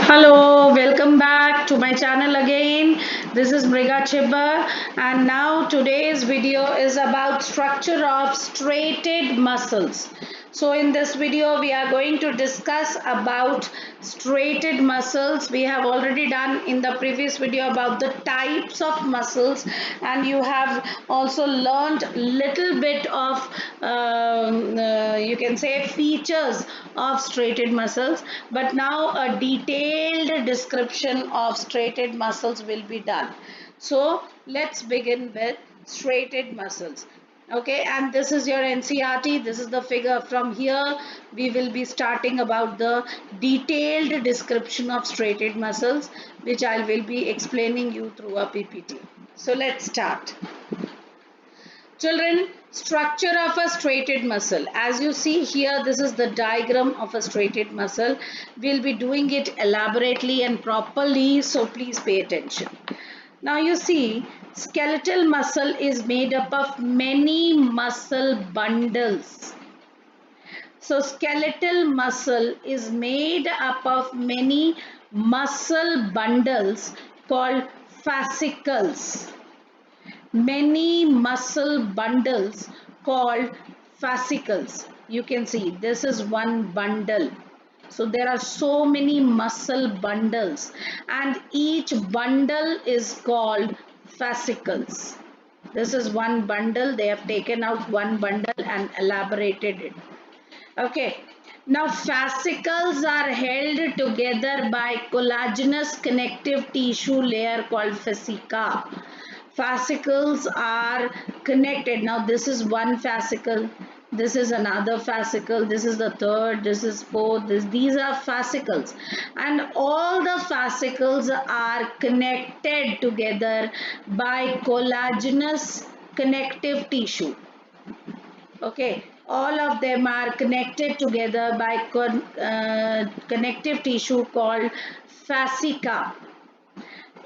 Hello, welcome back to my channel again. This is Mriga Chibba, and now today's video is about structure of striated muscles. So in this video we are going to discuss about striated muscles. We have already done in the previous video about the types of muscles, and you have also learned little bit of you can say features of striated muscles, but now a detailed description of striated muscles will be done. So let's begin with striated muscles. Okay, and this is your NCRT. This is the figure. From here we will be starting about the detailed description of striated muscles, which I will be explaining you through a PPT. So let's start. Children, structure of a striated muscle. As you see here, this is the diagram of a striated muscle. We'll be doing it elaborately and properly, so please pay attention. Now you see, skeletal muscle is made up of many muscle bundles. So skeletal muscle is made up of many muscle bundles called fascicles. Many muscle bundles called fascicles. You can see this is one bundle. So there are so many muscle bundles, and each bundle is called fascicles. This is one bundle. They have taken out one bundle and elaborated it. Okay. Now fascicles are held together by collagenous connective tissue layer called fascica. Fascicles are connected. Now this is one fascicle, this is another fascicle, this is the third, this is fourth, these are fascicles, and all the fascicles are connected together by collagenous connective tissue. Okay, all of them are connected together by connective tissue called fascica.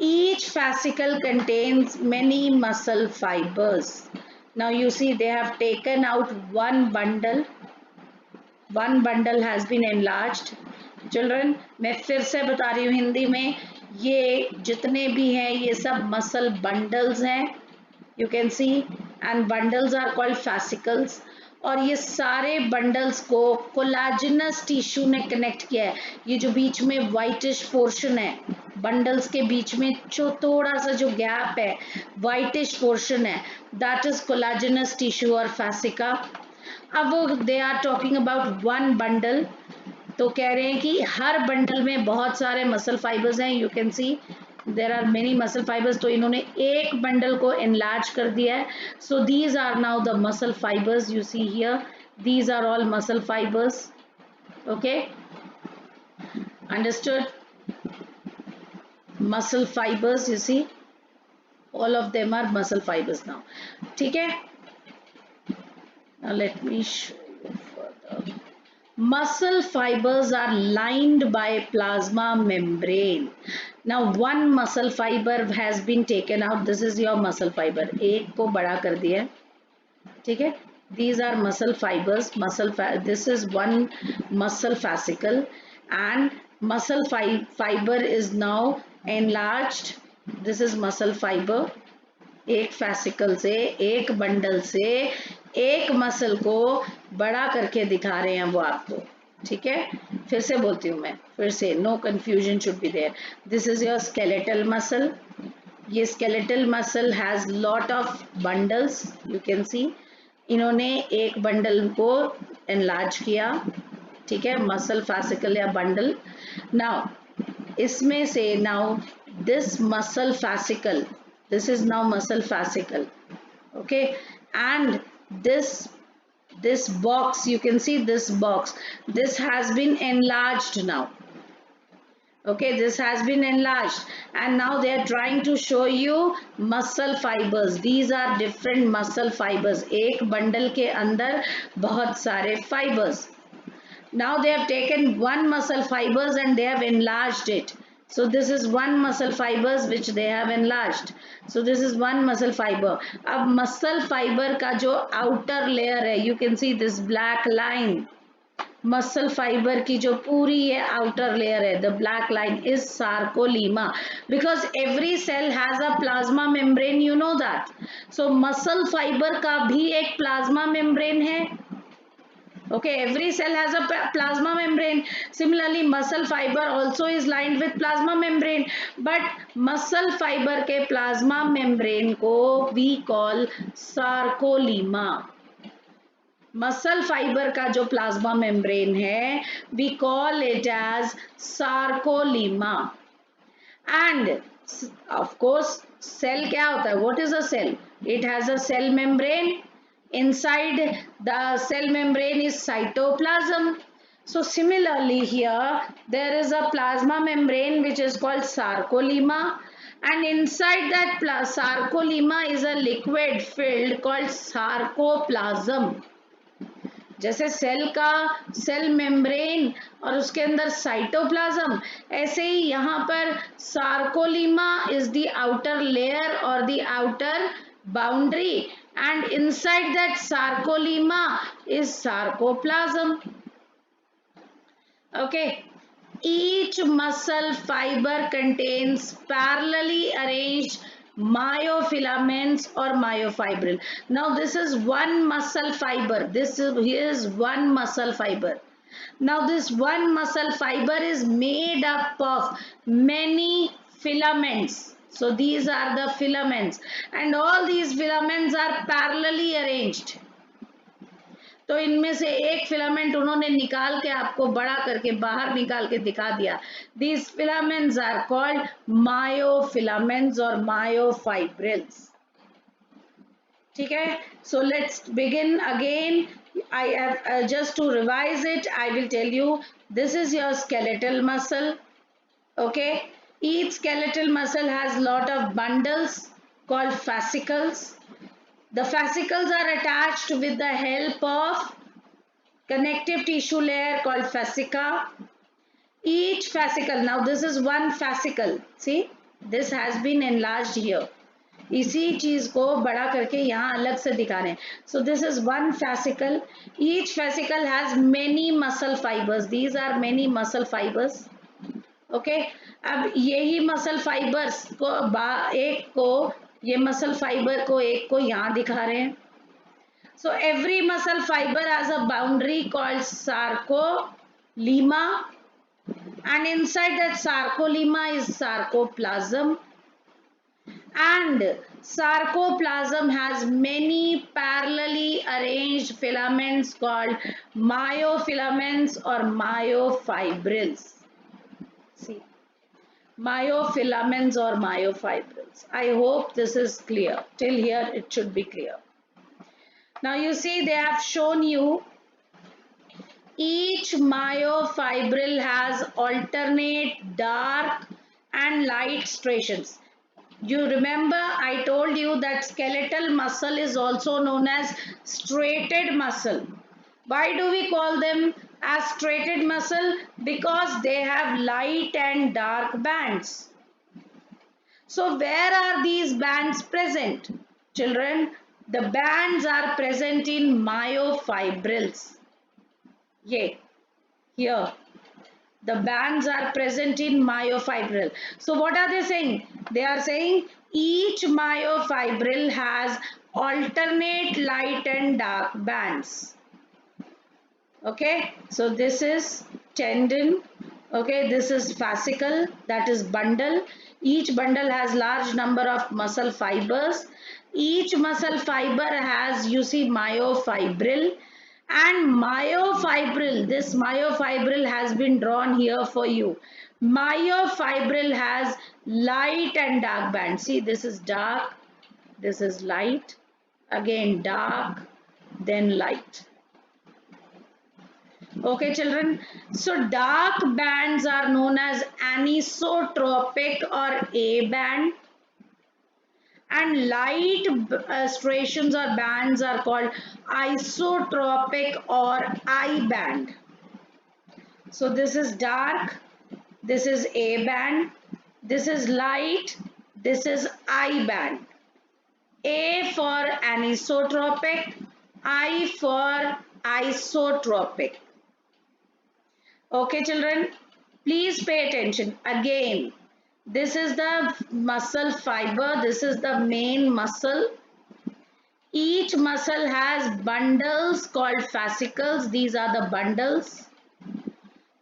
Each fascicle contains many muscle fibers. Now you see they have taken out one bundle. One bundle has been enlarged. Children, मैं फिर से बता रही हूँ हिंदी में, ये जितने भी हैं ये सब muscle bundles हैं. You can see, and bundles are called fascicles. और ये सारे बंडल्स को कोलाजिनस टिश्यू ने कनेक्ट किया है. ये जो बीच में व्हाइटिश पोर्शन है बंडल्स के बीच में, जो थोड़ा सा जो गैप है व्हाइटिश पोर्शन है, दैट इज कोलाजिनस टिश्यू और फैसिका. अब वो they are talking about one bundle, तो कह रहे हैं कि हर बंडल में बहुत सारे मसल फाइबर्स हैं. You can see there are many muscle fibres. तो इन्होंने एक बंडल को एनलार्ज कर दिया है. So these are now the muscle fibres. You see here, these are all muscle fibres. Okay, understood? Muscle fibres, you see, all of them are muscle fibers now. ठीक है, now let me show you further. Muscle fibers are lined by plasma membrane. Now one muscle fiber has been taken out. This is your muscle fiber. एक को बड़ा कर दिया, ठीक है. These are muscle fibers. This is one muscle fascicle, and muscle fiber is now enlarged. This is muscle fiber. एक fascicle से, एक बंडल से एक मसल को बड़ा करके दिखा रहे हैं वो आपको. ठीक है, फिर से बोलती हूँ मैं, फिर से, no confusion should be there. This is your skeletal muscle. ये skeletal muscle has lot of bundles. You can see, इन्होंने एक बंडल को एनलार्ज किया, ठीक है, मसल फैसिकल या बंडल. नाउ इसमें से, now this muscle fascicle, this is now muscle fascicle. Okay, and this box, you can see this box, this has been enlarged now. Okay, this has been enlarged, and now they are trying to show you muscle fibers. These are different muscle fibers. एक bundle के अंदर बहुत सारे fibers. Now they have taken one muscle fibers and they have enlarged it. So this is one muscle fibers which they have enlarged. So this is one muscle fiber. अब muscle fiber का जो outer layer है, you can see this black line. Muscle fibre की जो पूरी ये outer layer है, the black line is sarcolemma, because every cell has a plasma membrane, you know that. So muscle fibre का भी एक प्लाज्मा मेम्ब्रेन है. Okay, every cell has a plasma membrane. Similarly, muscle fiber also is lined with plasma membrane. But muscle fiber के plasma membrane को we call sarcolemma. Muscle fibre का जो plasma membrane है we call it as sarcolemma. And of course cell क्या होता है, what is a cell? It has a cell membrane. Inside the cell membrane is cytoplasm. So similarly here there is a plasma membrane which is called sarcolemma, and inside that sarcolemma is a liquid filled called sarcoplasm. जैसे cell का cell membrane और उसके अंदर cytoplasm, ऐसे ही यहाँ पर sarcolemma is the outer layer और the outer boundary, and inside that sarcolemma is sarcoplasm. Okay, each muscle fiber contains parallelly arranged myofilaments or myofibril. Now this is one muscle fiber. Here is one muscle fiber. Now this one muscle fiber is made up of many filaments. So these are the filaments, and all these filaments are parallelly arranged. तो इनमें से एक filament उन्होंने निकाल के आपको बड़ा करके बाहर निकाल के दिखा दिया. These filaments are called myofilaments or myofibrils. ठीक है, so let's begin again. I have just to revise it, I will tell you, this is your skeletal muscle. Okay, each skeletal muscle has lot of bundles called fascicles. The fascicles are attached with the help of connective tissue layer called fascica. Each fascicle, now this is one fascicle, see this has been enlarged here. इसी चीज को बड़ा करके यहाँ अलग से दिखा रहे हैं. So this is one fascicle. Each fascicle has many muscle fibers. These are many muscle fibers. Okay, अब यही मसल फाइबर्स को एक को ये मसल फाइबर को एक को यहाँ दिखा रहे हैं. So every muscle fiber has a boundary called sarcolemma, and inside that sarcolemma is sarcoplasm, and sarcoplasm has many parallelly arranged filaments called myofilaments or myofibrils. See, myofilaments or myofibrils. I hope this is clear. Till here it should be clear. Now you see they have shown you each myofibril has alternate dark and light striations. You remember I told you that skeletal muscle is also known as striated muscle. Why do we call them as striated muscle? Because they have light and dark bands. So where are these bands present? Children, the bands are present in myofibrils. Yeah, here. The bands are present in myofibril. So what are they saying? They are saying each myofibril has alternate light and dark bands. Okay, so this is tendon. Okay, this is fascicle, that is bundle. Each bundle has large number of muscle fibers. Each muscle fiber has, you see, myofibril. And myofibril, this myofibril has been drawn here for you. Myofibril has light and dark bands. See, this is dark, this is light, again dark, then light. Okay, children. So dark bands are known as anisotropic or A band, and light striations or bands are called isotropic or I band. So this is dark, this is A band, this is light, this is I band. A for anisotropic, I for isotropic. Okay, children, please pay attention. Again, this is the muscle fiber. This is the main muscle. Each muscle has bundles called fascicles. These are the bundles.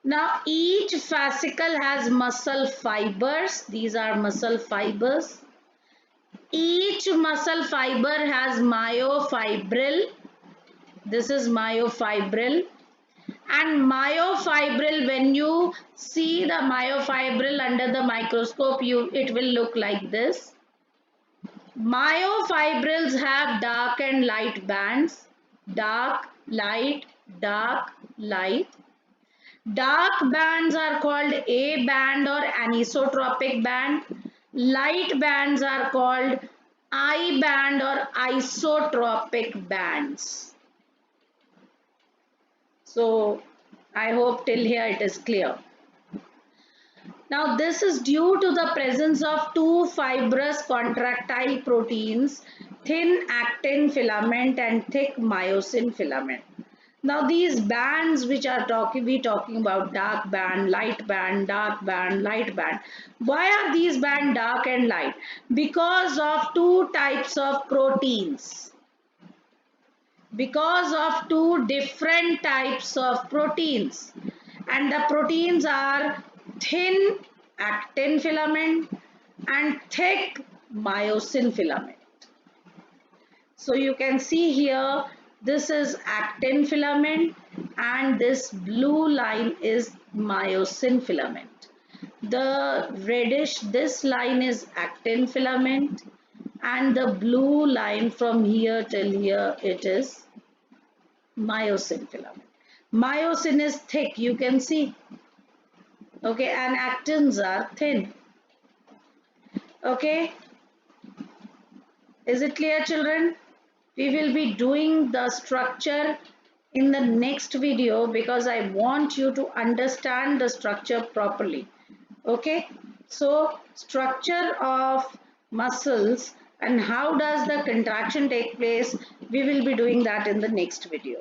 Now, each fascicle has muscle fibers. These are muscle fibers. Each muscle fiber has myofibril. This is myofibril. And myofibril, when you see the myofibril under the microscope, it will look like this. Myofibrils have dark and light bands. Dark, light, dark, light. Dark bands are called A band or anisotropic band. Light bands are called I band or isotropic bands. So I hope till here it is clear. Now this is due to the presence of two fibrous contractile proteins, thin actin filament and thick myosin filament. Now these bands which are talking about dark band, light band, dark band, light band. Why are these bands dark and light? Because of two types of proteins. Because of two different types of proteins. And the proteins are thin actin filament and thick myosin filament. So you can see here, this is actin filament and this blue line is myosin filament. The reddish, this line is actin filament and the blue line from here till here, it is myosin filament. Myosin is thick, you can see. Okay, and actins are thin. Okay, is it clear, children? We will be doing the structure in the next video because I want you to understand the structure properly. Okay, so structure of muscles and how does the contraction take place, we will be doing that in the next video.